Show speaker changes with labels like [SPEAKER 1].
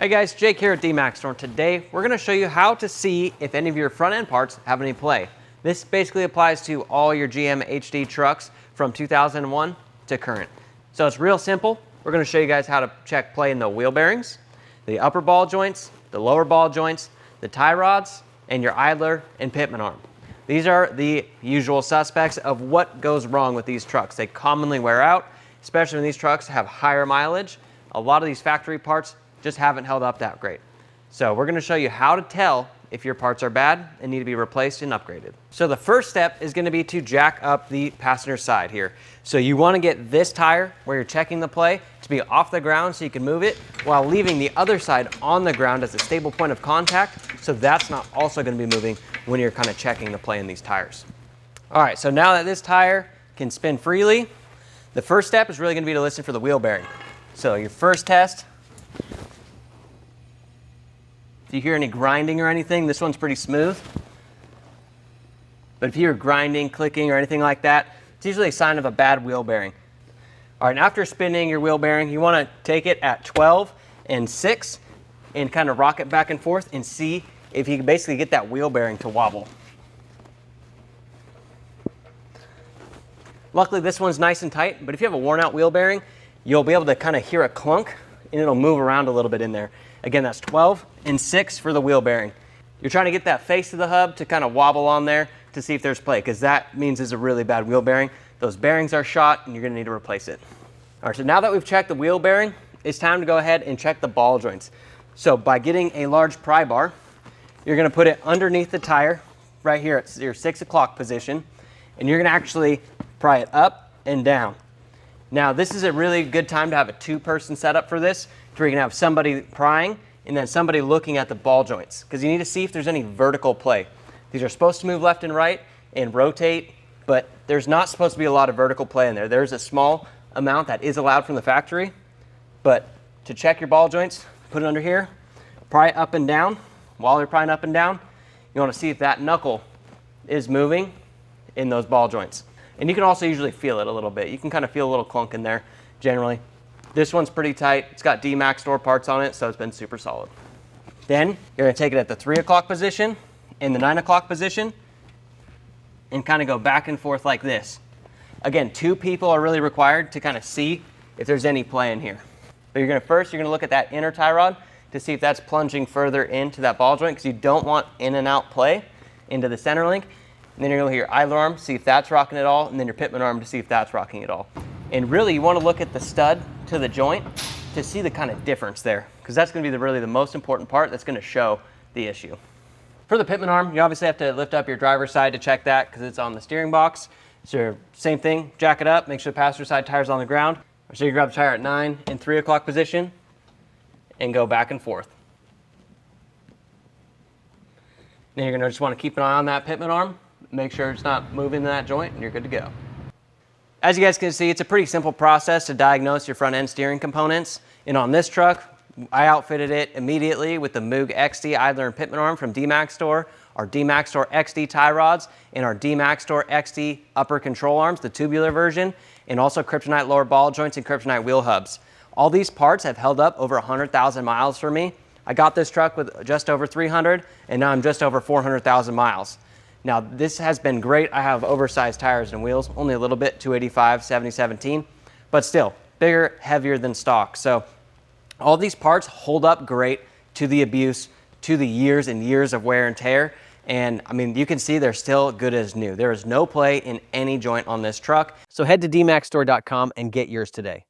[SPEAKER 1] Hey guys, Jake here at D-Max Store. Today we're going to show you how to see if any of your front end parts have any play. This basically applies to all your GM HD trucks from 2001 to current. So it's real simple. We're going to show you guys how to check play in the wheel bearings, the upper ball joints, the lower ball joints, the tie rods, and your idler and pitman arm. These are the usual suspects of what goes wrong with these trucks. They commonly wear out, especially when these trucks have higher mileage. A lot of these factory parts just haven't held up that great. So we're going to show you how to tell if your parts are bad and need to be replaced and upgraded. So the first step is going to be to jack up the passenger side here. So you want to get this tire where you're checking the play to be off the ground so you can move it, while leaving the other side on the ground as a stable point of contact, so that's not also going to be moving when you're kind of checking the play in these tires. All right, so now that this tire can spin freely, the first step is really going to be to listen for the wheel bearing. So your first test, if you hear any grinding or anything, this one's pretty smooth. But if you hear grinding, clicking, or anything like that, it's usually a sign of a bad wheel bearing. All right, and after spinning your wheel bearing, you want to take it at 12 and 6 and kind of rock it back and forth and see if you can basically get that wheel bearing to wobble. Luckily, this one's nice and tight, but if you have a worn out wheel bearing, you'll be able to kind of hear a clunk and it'll move around a little bit in there. Again, that's 12 and 6 for the wheel bearing. You're trying to get that face of the hub to kind of wobble on there to see if there's play, because that means it's a really bad wheel bearing. Those bearings are shot and you're going to need to replace it. All right, so now that we've checked the wheel bearing, it's time to go ahead and check the ball joints. So by getting a large pry bar, you're going to put it underneath the tire right here at your 6 o'clock position, and you're going to actually pry it up and down. Now, this is a really good time to have a two-person setup for this, where you can have somebody prying and then somebody looking at the ball joints, because you need to see if there's any vertical play. These are supposed to move left and right and rotate, but there's not supposed to be a lot of vertical play in there. There's a small amount that is allowed from the factory, but to check your ball joints, put it under here, pry up and down. While you're prying up and down, you want to see if that knuckle is moving in those ball joints. And you can also usually feel it a little bit. You can kind of feel a little clunk in there generally. This one's pretty tight. It's got D-Max Store parts on it, so it's been super solid. Then you're going to take it at the 3 o'clock position and the 9 o'clock position and kind of go back and forth like this. Again, 2 people are really required to kind of see if there's any play in here. But you're going to look at that inner tie rod to see if that's plunging further into that ball joint, because you don't want in and out play into the center link. And then you're going to look at your idler arm, see if that's rocking at all, and then your pitman arm to see if that's rocking at all. And really, you want to look at the stud to the joint to see the kind of difference there, because that's going to be really the most important part that's going to show the issue. For the pitman arm, you obviously have to lift up your driver's side to check that, because it's on the steering box. So same thing, jack it up, make sure the passenger side tire's on the ground. So you grab the tire at 9 and 3 o'clock position and go back and forth. Then you're going to just want to keep an eye on that pitman arm, make sure it's not moving in that joint, and you're good to go. As you guys can see, it's a pretty simple process to diagnose your front end steering components. And on this truck, I outfitted it immediately with the Moog XD idler and pitman arm from D-Max Store, our D-Max Store XD tie rods, and our D-Max Store XD upper control arms, the tubular version, and also Kryptonite lower ball joints and Kryptonite wheel hubs. All these parts have held up over 100,000 miles for me. I got this truck with just over 300, and now I'm just over 400,000 miles. Now, this has been great. I have oversized tires and wheels, only a little bit, 285, 7017, but still bigger, heavier than stock. So all these parts hold up great to the abuse, to the years and years of wear and tear. And I mean, you can see they're still good as new. There is no play in any joint on this truck. So head to dmaxstore.com and get yours today.